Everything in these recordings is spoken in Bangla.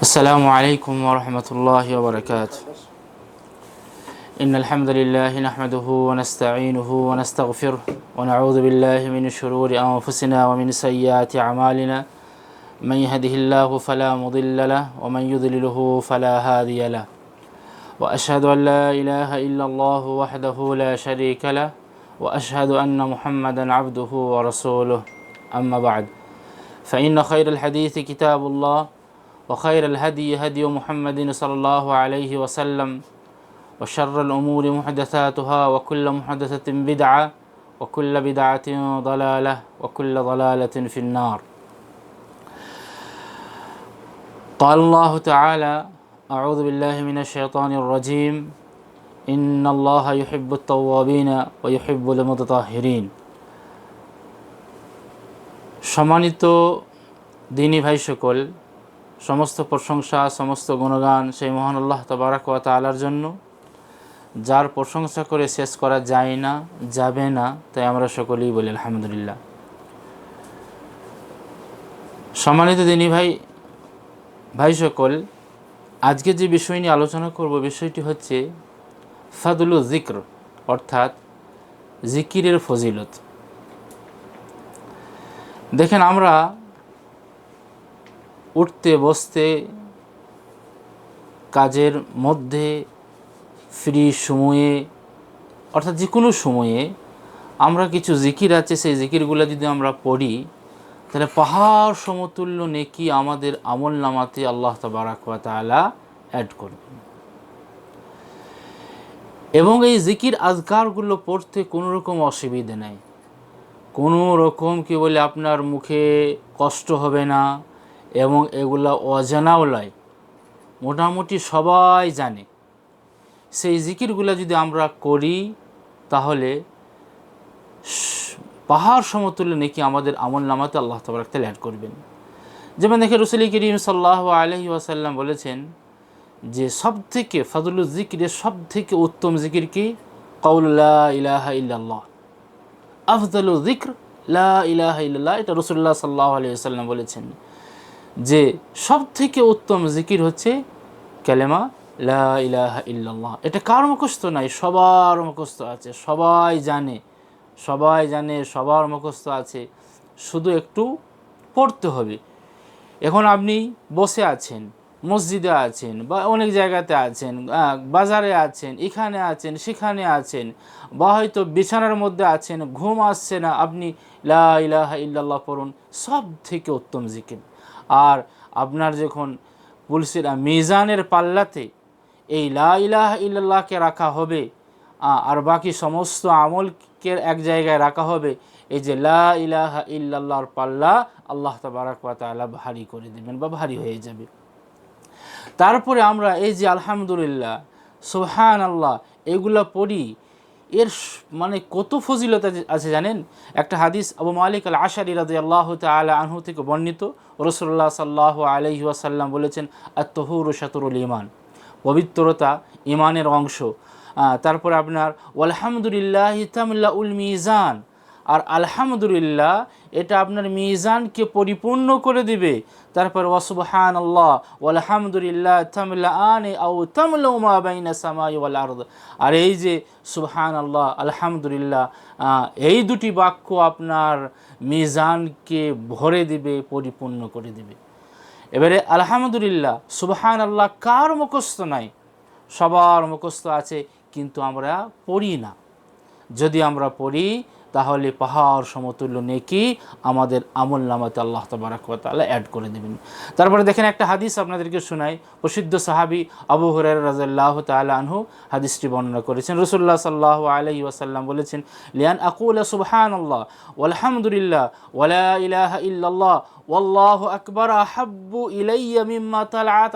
السلام عليكم ورحمة الله وبركاته. إن الحمد لله نحمده ونستعينه ونستغفره ونعوذ بالله من شرور أنفسنا ومن سيئات أعمالنا. من يهده الله فلا مضل له ومن يضلله فلا هادي له. وأشهد أن لا إله إلا الله وحده لا شريك له وأشهد أن محمدا عبده ورسوله. أما بعد، فإن خير الحديث كتاب الله وخير الهدي هدي محمد صلى الله عليه وسلم وشر الأمور محدثاتها وكل محدثة بدعة وكل بدعة ضلالة وكل ضلالة في النار. قال الله تعالى: أعوذ بالله من الشيطان الرجيم إن الله يحب التوابين ويحب المتطهرين. সম্মানিত দিনী ভাই সকল, সমস্ত প্রশংসা সমস্ত গুণগান সেই মহান আল্লাহ তাবারাক ওয়া তাআলার জন্য, যার প্রশংসা করে শেষ করা যায় না, যাবে না, তাই আমরা সকলেই বলি আলহামদুলিল্লাহ। সম্মানিত দিনী ভাই সকল, আজকে যে বিষয় নিয়ে আলোচনা করব, বিষয়টি হচ্ছে ফাদলু যিকর, অর্থাৎ জিকিরের ফজিলত। দেখেন, আমরা উঠতে বসতে, কাজের মধ্যে, ফ্রি সময়ে, অর্থাৎ যে কোনো সময়ে আমরা কিছু জিকির আছে, সেই জিকিরগুলো যদি আমরা পড়ি, তাহলে পাহাড় সমতুল্য নেকি আমাদের আমল নামাতে আল্লাহ তাবারাক ওয়া তাআলা অ্যাড করবেন। এবং এই জিকির আজকারগুলো পড়তে কোনো রকম অসুবিধে নেই, কোনো রকম কি বলে আপনার মুখে কষ্ট হবে না, এবং এগুলা অজানাও নয়, মোটামুটি সবাই জানে। সেই জিকিরগুলো যদি আমরা করি, তাহলে পাহাড় সমতুল্য নেকি আমাদের আমল নামাতে আল্লাহ তাবারাক তাআলা অ্যাড করবেন। যেমন দেখে রাসূল করিম সাল্লাল্লাহু আলাইহি ওয়াসাল্লাম বলেছেন যে সবথেকে ফাদলু যিকরের সবথেকে উত্তম জিকির কি? কাউলু লা ইলাহা ইল্লাল্লাহ। আফদালু যিকর লা ইলাহা ইল্লাল্লাহ। এটা রাসূলুল্লাহ সাল্লাল্লাহু আলাইহি ওয়াসাল্লাম বলেছেন যে সবথেকে উত্তম জিকির হচ্ছে কালেমা লা ইলাহা ইল্লাল্লাহ। এটা কার মুখস্থ নাই, সবার মুখস্থ আছে, সবাই জানে, সবার মুখস্থ আছে, শুধু একটু পড়তে হবে। এখন আপনি বসে আছেন, মসজিদে আছেন, বা অনেক জায়গাতে আছেন, বাজারে আছেন, এখানে আছেন, সেখানে আছেন, বা হয়তো বিছানার মধ্যে আছেন, ঘুম আসছে না, আপনি লা ইলাহা ইল্লাল্লাহ পড়ুন, সব থেকে উত্তম জিকির। আর আপনার যখন পুলিশের মিজানের পাল্লাতে এই লা ইলাহা ইল্লাল্লাহকে রাখা হবে, আর বাকি সমস্ত আমলকে এক জায়গায় রাখা হবে, এই যে লা ইলাহা ইল্লাল্লাহর পাল্লা আল্লাহ তাবারাক ওয়া তাআলা ভারী করে দেবেন বা ভারী হয়ে যাবে। তারপরে আমরা এই যে আলহামদুলিল্লাহ, সুবহানাল্লাহ, এগুলো পড়ি, এর মানে কত ফজিলত আছে জানেন? একটা হাদিস আবু মালিক আল আশআরী রাদিয়াল্লাহু তাআলা আনহু থেকে বর্ণিত, রাসূলুল্লাহ সাল্লাল্লাহু আলাইহি ওয়াসাল্লাম বলেছেন, আত-তাহুরু শাতরুল ঈমান, পবিত্রতা ঈমানের অংশ। তারপরে আপনার আলহামদুলিল্লাহি তামলাউল মিজান, আর আলহামদুলিল্লাহ এটা আপনার মিজানকে পরিপূর্ণ করে দিবে। তারপর ওয়া সুবহানাল্লাহ ওয়ালহামদুলিল্লাহ তামলাআনি আও তামলাউ মা বাইনা সামাই ওয়াল আরদ। আর এই যে সুবহানাল্লাহ, আলহামদুলিল্লাহ, এই দুটি বাক্য আপনার মিজানকে ভরে দিবে, পরিপূর্ণ করে দিবে। এবারে আলহামদুলিল্লাহ, সুবহানাল্লাহ কার মুখস্থ নাই? সবার মুখস্থ আছে, কিন্তু আমরা পড়ি না। যদি আমরা পড়ি, তাহলে পাহাড় সমতুল্য নেকি আমাদের আমল নামাতে আল্লাহ তাবারাক ওয়া তাআলা অ্যাড করে দেবেন। তারপরে দেখেন, একটা হাদিস আপনাদেরকে শোনাই। প্রসিদ্ধ সাহাবী আবু হুরায়রা রাদিয়াল্লাহু তাআলা আনহু হাদিসটি বর্ণনা করেছেন। রাসূলুল্লাহ সাল্লাল্লাহু আলাইহি ওয়াসাল্লাম বলেছেন, লিয়ান আকুলা সুবহানাল্লাহ ওয়ালহামদুলিল্লাহ ওয়ালা ইলাহা ইল্লাল্লাহ ওয়াল্লাহু আকবার আহাব্বু ইলাইয়া মিম্মা তালাআত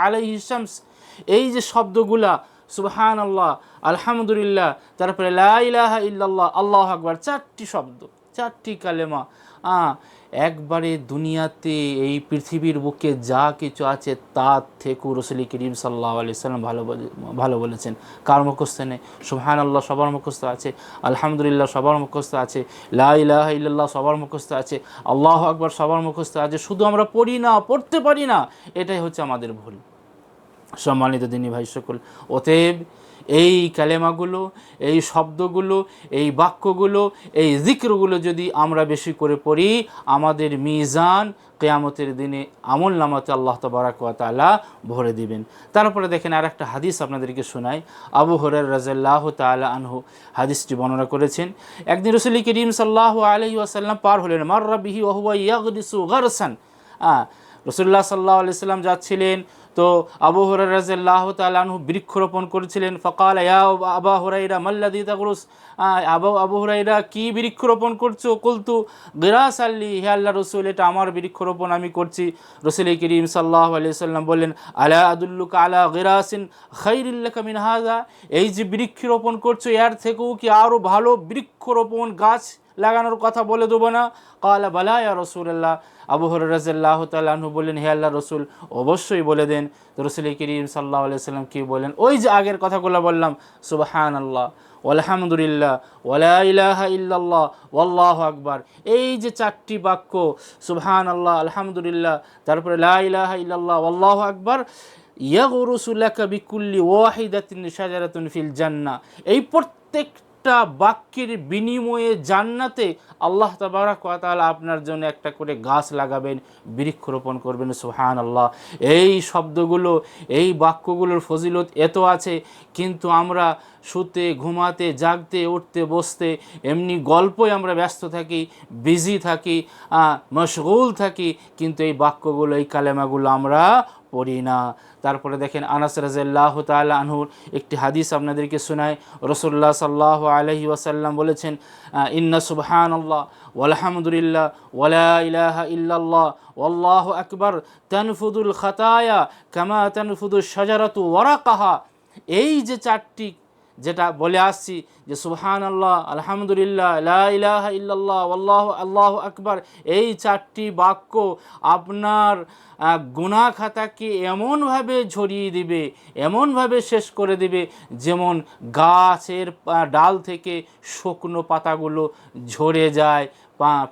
আলাইহি শামস। এই যে শব্দগুলা সুবহানাল্লাহ, আলহামদুলিল্লাহ, তারপরে লা ইলাহা ইল্লাল্লাহ, আল্লাহু আকবার, চারটি শব্দ, 4টি কালেমা, একবারে দুনিয়াতে এই পৃথিবীর বুকে যা কিছু আছে তার থেকেও রাসূল করিম সাল্লাল্লাহু আলাইহি সাল্লাম ভালো বলেছেন। কার মুখস্থ নেই? সুবহানাল্লাহ সবার মুখস্থ আছে, আলহামদুলিল্লাহ সবার মুখস্থ আছে, লা ইলাহা ইল্লাল্লাহ সবার মুখস্থ আছে, আল্লাহু আকবার সবার মুখস্থ আছে, শুধু আমরা পড়ি না, পড়তে পারি না, এটাই হচ্ছে আমাদের ভুল। সম্মানিত দিনী ভাই সকল, অতএব এই কালেমাগুলো, এই শব্দগুলো, এই বাক্যগুলো, এই জিক্রগুলো যদি আমরা বেশি করে পড়ি, আমাদের মিজান কিয়ামতের দিনে আমল নামাতে আল্লাহ তাবারাক ওয়া তাআলা ভরে দিবেন। তারপরে দেখেন আর একটা হাদিস আপনাদেরকে শোনাই। আবু হুরায়রা রাদিয়াল্লাহু তাআলা আনহু হাদিসটি বর্ণনা করেছেন। একদিন রাসূল করিম সাল্লাল্লাহু আলাইহি ওয়াসাল্লাম পার হলেন, মাররা বিহি ওয়া হুয়া ইয়াগদিসু গারসান। রাসূলুল্লাহ সাল্লাল্লাহু আলাইহি ওয়াসাল্লাম যাচ্ছিলেন, তো আবু হুরায়রা রাদিয়াল্লাহু তাআলা আনহু বৃক্ষরোপণ করেছিলেন। ফাকাল ইয়া আবা হুরায়রা মাল্লাযী তাগরুস, আবু হুরায়রা কি বৃক্ষরোপণ করছো? কুলতু গিরাস আল্লি, হে আল্লাহর রাসূল এটা আমার বৃক্ষরোপণ আমি করছি। রাসূল করিম সাল্লাল্লাহু আলাইহি ওয়াসাল্লাম বললেন, আলা আদুল্লুকা আলা গিরাসিন খায়রিল লাকা মিন হাযা, এই যে বৃক্ষরোপণ করছো এর থেকেও কি আরো ভালো বৃক্ষরোপণ গাছ লাগানোর কথা বলে দেবো না? ক্বালা বালা ইয়া রাসূলুল্লাহ, আবু হুরায়রা রাদিয়াল্লাহু তাআলা আনহু বললেন, হে আল্লাহর রাসূল অবশ্যই বলে দেন। তো রাসূল করিম সাল্লাল্লাহু আলাইহি ওয়াসাল্লাম কি বলেন? ওই যে আগের কথাগুলো বললাম, সুবহানাল্লাহ আলহামদুলিল্লাহ ওয়ালা ইলাহা ইল্লাল্লাহ ওয়াল্লাহু আকবার, এই যে 4টি বাক্য সুবহানাল্লাহ আলহামদুলিল্লাহ তারপরে লা ইলাহা ইল্লাল্লাহ ওয়াল্লাহু আকবার, ইয়াগরুসু লাকা বিকুল্লি ওয়াহিদাতিন শাজারাতুন ফিল জান্নাহ, এই প্রত্যেকটা বাক্যের বিনিময়ে জান্নাতে আল্লাহ তাবারাক ওয়া তাআলা আপনার জন্য একটা করে গাছ লাগাবেন, বৃক্ষরোপণ করবেন। সুবহানাল্লাহ, এই শব্দগুলো, এই বাক্যগুলোর ফজিলত এত আছে, কিন্তু আমরা শুতে ঘুমাতে জাগতে উঠতে বসতে এমনি গল্পই আমরা ব্যস্ত থাকি, বিজি থাকি, মশগুল থাকি, কিন্তু এই বাক্যগুলো, এই কালেমাগুলো আমরা পড়ি না। তারপরে দেখেন আনাস রাদিয়াল্লাহু তাআলা আনহুর একটি হাদিস আপনাদেরকে শোনায়। রাসূলুল্লাহ সাল্লাল্লাহু আলাইহি ওয়াসাল্লাম বলেছেন, ইন্না সুবহানাল্লাহ ওয়ালহামদুলিল্লাহ ওয়ালা ইলাহা ইল্লাল্লাহ ওয়াল্লাহু আকবার তানফুদুল খাতায়া কামা তানফুদুশ শাজারাতু ওয়ারাকাহা, এই যে 4টি যেটা বলে আসছি, যে সুবহানাল্লাহ আলহামদুলিল্লাহ লা ইলাহা ইল্লাল্লাহ আল্লাহু আকবার, এই 4টি বাক্য আপনার গুনাহ খাতাকে এমনভাবে ঝরিয়ে দিবে, এমনভাবে শেষ করে দিবে, যেমন গাছের ডাল থেকে শুকনো পাতাগুলো ঝরে যায়,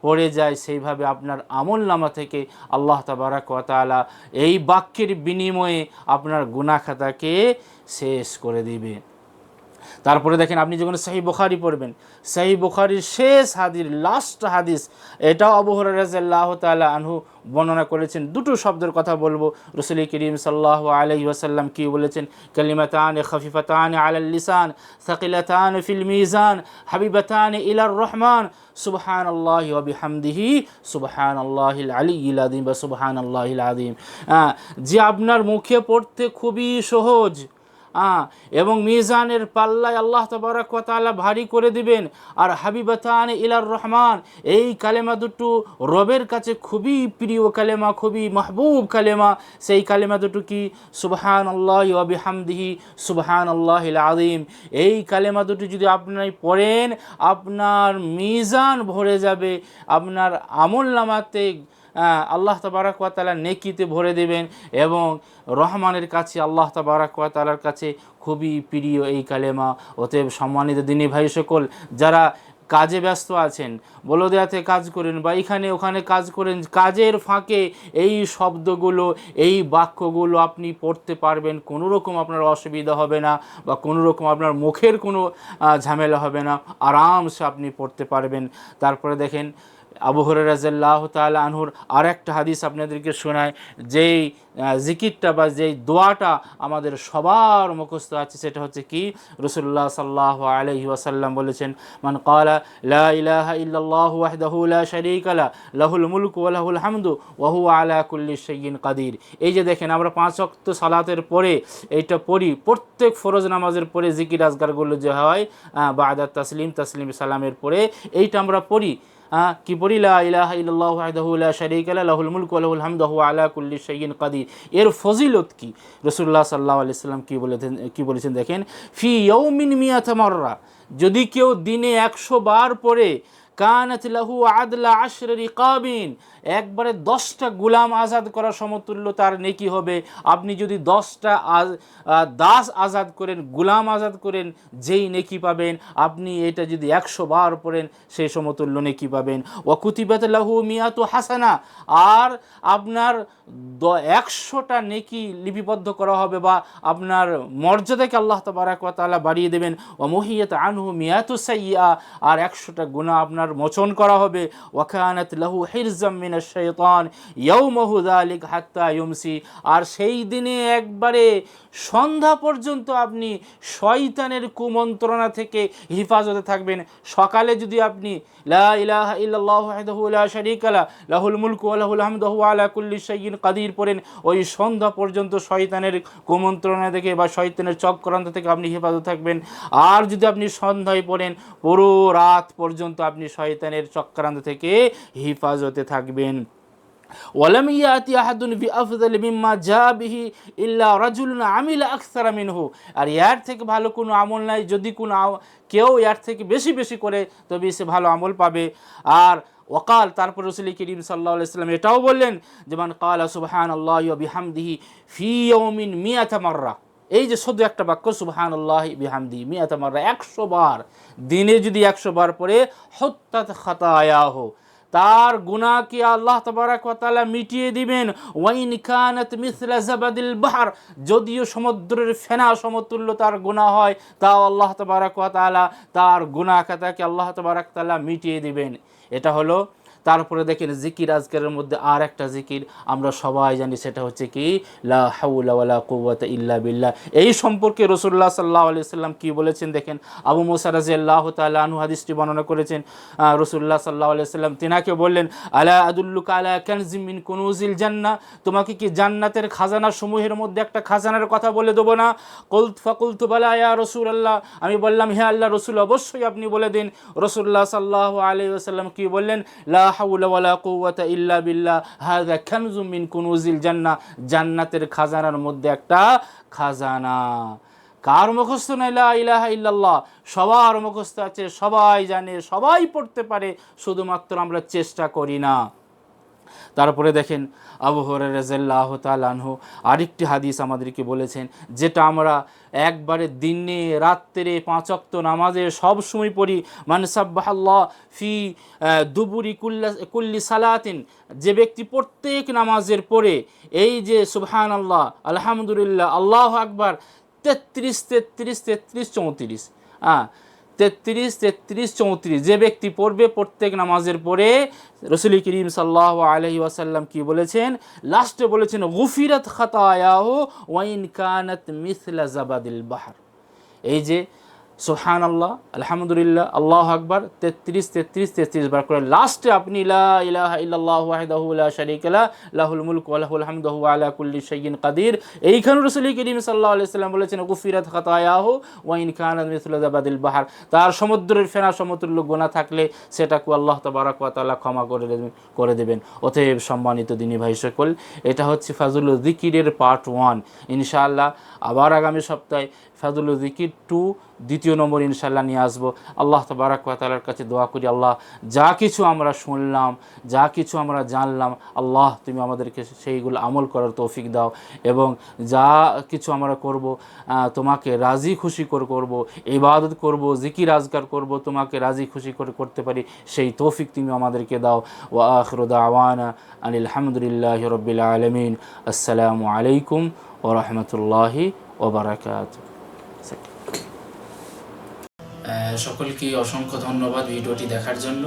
পড়ে যায়, সেইভাবে আপনার আমলনামা থেকে আল্লাহ তাবারাক ওয়া তাআলা এই বাক্যের বিনিময়ে আপনার গুনাহ খাতাকে শেষ করে দিবে। তারপরে দেখেন আপনি যখন সহিহ বুখারী পড়বেন, সহিহ বুখারীর শেষ হাদিস, লাস্ট হাদিস, এটাও আবু হুরায়রা রাদিয়াল্লাহু তাআলা আনহু বর্ণনা করেছেন। দুটো শব্দের কথা বলবো। রাসূল করিম সাল্লাল্লাহু আলাইহি ওয়াসাল্লাম কি বলেছেন? কালিমাতান খাফিফাতান আলাল লিসান সাকিলাতান ফিল মিজান হাবিবাতান ইলার রহমান সুবহানাল্লাহি ওয়া বিহামদিহি সুবহানাল্লাহিল আলিয়্যিল আযীম বা সুবহানাল্লাহিল আযীম, যে আপনার মুখে পড়তে খুবই সহজ এবং মিজানের পাল্লায় আল্লাহ তাবারাক ওয়া তাআলা ভারী করে দিবেন। আর হাবিবাতান ইলার রহমান, এই কালেমা দুটো রবের কাছে খুবই প্রিয় কালেমা, খুবই মাহবুব কালেমা। সেই কালেমা দুটো কি? সুবহানাল্লাহি ওয়া বিহামদিহি সুবহানাল্লাহিল আযীম। এই কালেমা দুটো যদি আপনি পড়েন, আপনার মিজান ভরে যাবে, আপনার আমলনামাতে আল্লাহ তাবারাক ওয়া তাআলা নেকিতে ভরে দেবেন, এবং রহমানের কাছে, আল্লাহ তাবারাক ওয়া তাআলার কাছে খুবই প্রিয় এই কালেমা। অতএব সম্মানিত দিনী ভাই সকল, যারা কাজে ব্যস্ত আছেন, বলদিয়াতে কাজ করেন বা এখানে ওখানে কাজ করেন, কাজের ফাঁকে এই শব্দগুলো, এই বাক্যগুলো আপনি পড়তে পারবেন, কোনো রকম আপনার অসুবিধা হবে না, বা কোনো রকম আপনার মুখের কোনো ঝামেলা হবে না, আরামসে আপনি পড়তে পারবেন। তারপরে দেখেন আবু হুরায়রা রাদিয়াল্লাহু তাআলা আনহুর আর একটা হাদিস আপনাদেরকে শোনায়, যেই জিকিরটা বা যেই দোয়াটা আমাদের সবার মুখস্থ আছে, সেটা হচ্ছে কি? রাসূলুল্লাহ সাল্লাল্লাহু আলাইহি ওয়াসাল্লাম বলেছেন, মান ক্বালা লা ইলাহা ইল্লাল্লাহু ওয়াহদাহু লা শারীকা লা লাহুল মুলকু ওয়া লাহুল হামদু ওয়া হুয়া আলা কুল্লি শাইইন কাদির। এই যে দেখেন, আমরা 5 ওয়াক্ত সালাতের পরে এইটা পড়ি, প্রত্যেক ফরজ নামাজের পরে জিকির আজকারগুলো যে হয় বাদা তাসলিম সালামের পরে, এইটা আমরা পড়ি। কি পড়ি? লা ইলাহা ইল্লাল্লাহু ওয়াহদাহু লা শারীকা লা লাহুল মুলকু ওয়া লাহুল হামদু ওয়া হুয়া আলা কুল্লি শাইইন কাদির। এর ফজিলত কি? রাসূলুল্লাহ সাল্লাল্লাহু আলাইহি ওয়াসাল্লাম কি বলেছেন দেখেন, ফি ইয়াউমিন মিয়াতা মাররা, যদি কেউ দিনে 100 বার পড়ে কানাত লাহু আদলা আশরি রিকাবিন, একবারে 10টা গোলাম আজাদ করা সমতুল্য তার নেকি হবে। আপনি যদি 10টা দাস আজাদ করেন, গোলাম আজাদ করেন, যেই নেকি পাবেন, আপনি এটা যদি 100 বার পড়েন সেই সমতুল্য নেকি পাবেন। ওয়া কুতিবাত লাহু মিয়াতু হাসানা, আর আপনার 100টা নেকি লিপিবদ্ধ করা হবে বা আপনার মর্যাদাকে আল্লাহ তাবারাক ওয়া তাআলা বাড়িয়ে দেবেন। ওয়া মুহিয়াত আনহু মিয়াতু সাইয়্যা, আর 100টা গুনাহ আপনার মোচন করা হবে। ওয়া কানাত লাহু হিরজাম মিনাশ শাইতান ইয়াউমাহু যালিক হাত্তা ইউমসি, আর সেই দিনে একবারে সন্ধ্যা পর্যন্ত আপনি শয়তানের কুমন্ত্রণা থেকে হিফাজতে থাকবেন। সকালে যদি আপনি লা ইলাহা ইল্লাল্লাহু ওয়াহদাহু লা শারীকা লাহু লাহুল মুলকু ওয়া লাহুল হামদু ওয়া হুয়া আলা কুল্লি শাইইন কাদির পড়েন, ওই সন্ধ্যা পর্যন্ত শয়তানের কুমন্ত্রণা থেকে বা শয়তানের চক্রান্ত থেকে আপনি হেফাজত থাকবেন। আর যদি আপনি সন্ধ্যায় পড়েন, পুরো রাত পর্যন্ত আপনি শয়তানের চক্রান্ত থেকে হেফাজতে থাকবেন। ওয়ালাম ইয়াতি আহাদুন বিআফদাল মিম্মা জা বিহি ইল্লা রাজুলুন আমিলা আকসারা মিনহু, আর এর থেকে ভালো কোনো আমল নাই। যদি কোনো কেউ এর থেকে বেশি বেশি করে তবে সে ভালো আমল পাবে। আর ওয়াকাল, তারপর রাসূল করিম সাল্লাল্লাহু আলাইহি ওয়াসাল্লাম এটাও বললেন যে মান ক্বালা সুবহানাল্লাহি ওয়া বিহামদিহি ফি ইয়াউমিন মিয়াতা মাররা, এই যে শুধু একটা বাক্য সুবহানাল্লাহি বিহামদিহি মিয়াতা মাররা, 100 বার, দিনে যদি 100 বার পড়ে হুত্তাত খাতায়াহু, তার গুনাহকে আল্লাহ তাবারাক ওয়া তাআলা মিটিয়ে দিবেন। ওয়াইন কানাত মিসলা জাবাদিল বাহর, যদিও সমুদ্রের ফেনা সমতুল্য তার গুনাহ হয়, তাও আল্লাহ তাবারাক ওয়া তাআলা তার গুনাহ খাতাকে আল্লাহ তাবারাক ওয়া তাআলা মিটিয়ে দিবেন। এটা হলো। তারপরে দেখেন জিকির আজকারের মধ্যে আর একটা জিকির আমরা সবাই জানি, সেটা হচ্ছে কি লা হাওলা ওয়ালা কুওয়াতা ইল্লা বিল্লাহ। এই সম্পর্কে রাসূলুল্লাহ সাল্লাল্লাহু আলাইহি ওয়াসাল্লাম কি বলেছেন দেখেন। আবু মুসা রাদিয়াল্লাহু তাআলা আনহু হাদিসটি বর্ণনা করেছেন। রাসূলুল্লাহ সাল্লাল্লাহু আলাইহি ওয়াসাল্লাম তিনাকে বললেন, আলা আদুল্লুকা আলা কানজিম মিন কুনুজিল জান্নাহ, তোমাকে কি জান্নাতের খাজানা সমূহের মধ্যে একটা খাজানার কথা বলে দেব না? ফাকুলতু বালা ইয়া রাসূলুল্লাহ, আমি বললাম হে আল্লাহর রাসূল, অবশ্যই আপনি বলে দিন। রাসূলুল্লাহ সাল্লাল্লাহু আলাইহি ওয়াসাল্লাম কি বললেন? লা হাওলা ওয়ালা কুওয়াতা ইল্লা বিল্লাহ হাযা কানজুম মিন কুনুজিল জান্নাহ, জান্নাতের খাজানার মধ্যে একটা খাজানা। কার মুখস্থ নাই লা ইলাহা ইল্লাল্লাহ? সবার মুখস্থ আছে, সবাই জানে, সবাই পড়তে পারে, শুধুমাত্র আমরা চেষ্টা করি না। তারপরে দেখেন আবু হুরায়রা রাদিয়াল্লাহু তাআলা আনহু আরেকটি হাদিস আমাদেরকে বলেছেন, যেটা আমরা একবারে দিনে রাত্রে 5 ওয়াক্ত নামাজে সব সময় পড়ি। মান সাব্বাহাল্লাহ ফি দুবুরি কুল্লি সালাতিন, যে ব্যক্তি প্রত্যেক নামাজের পরে এই যে সুবহানাল্লাহ, আলহামদুলিল্লাহ, আল্লাহু আকবার 33 33 33 34 33 33 34 যে ব্যক্তি পড়বে প্রত্যেক নামাজের পরে, রাসূল করিম সাল্লাল্লাহু আলাইহি ওয়াসাল্লাম কি বলেছেন? লাস্টে বলেছেন গুফিরাত খাতায়াহু ওয়া ইন কানাত মিসলা জাবাদিল বাহর। এই যে সুবহানাল্লাহ, আলহামদুলিল্লাহ, আল্লাহু আকবার 33 33 33 বার করে লাস্টে আপনি লা ইলাহা ইল্লাল্লাহু ওয়াহদাহু লা শারীকা লাহু লাহুল মুলকু ওয়া লাহুল হামদু ওয়া আলা কুল্লি শাইইন কাদির, এইখানে রাসূল করিম সাল্লাল্লাহু আলাইহি ওয়াসাল্লাম বলেছেন গুফিরাত খাতায়াহু ওয়া ইন কানাত মিসলা জাবাদিল বাহর, তার সমুদ্রের ফেনা সমতুল্য গুনাহ থাকলে সেটাকে আল্লাহ তাবারাক ওয়া তাআলা ক্ষমা করে দেবেন। অতএব সম্মানিত দিনী ভাই সকল, এটা হচ্ছে ফাজলুল যিকিরের পার্ট 1। ইনশাআল্লাহ আবার আগামী সপ্তাহে ফাজলুল যিকির 2 দ্বিতীয় নম্বর ইনশাআল্লাহ নিয়ে আসবো। আল্লাহ তাবারাক ওয়া তাআলার কাছে দোয়া করি, আল্লাহ যা কিছু আমরা শুনলাম, যা কিছু আমরা জানলাম, আল্লাহ তুমি আমাদেরকে সেইগুলো আমল করার তৌফিক দাও, এবং যা কিছু আমরা করব তোমাকে রাজি খুশি করে করব, ইবাদত করব, জিকির আজকার করব, তোমাকে রাজি খুশি করে করতে পারি সেই তৌফিক তুমি আমাদেরকে দাও। ওয়া আখিরু দাওয়ানা আনিল হামদুলিল্লাহি রাব্বিল আলামিন। আসসালামু আলাইকুম ওয়া রাহমাতুল্লাহি ওয়া বারাকাতুহু। সকলকে অসংখ্য ধন্যবাদ ভিডিওটি দেখার জন্য।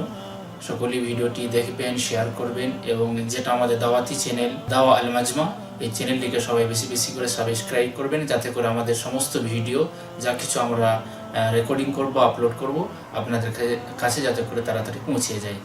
সকলেই ভিডিওটি দেখবেন, শেয়ার করবেন, এবং যেটা আমাদের দাওয়াতি চ্যানেল দাওয়া আল মাজমা, এই চ্যানেলটিকে সবাই বেশি বেশি করে সাবস্ক্রাইব করবেন, যাতে করে আমাদের সমস্ত ভিডিও যা কিছু আমরা রেকর্ডিং করব, আপলোড করব, আপনাদের কাছে যাতে করে তাড়াতাড়ি পৌঁছে যায়।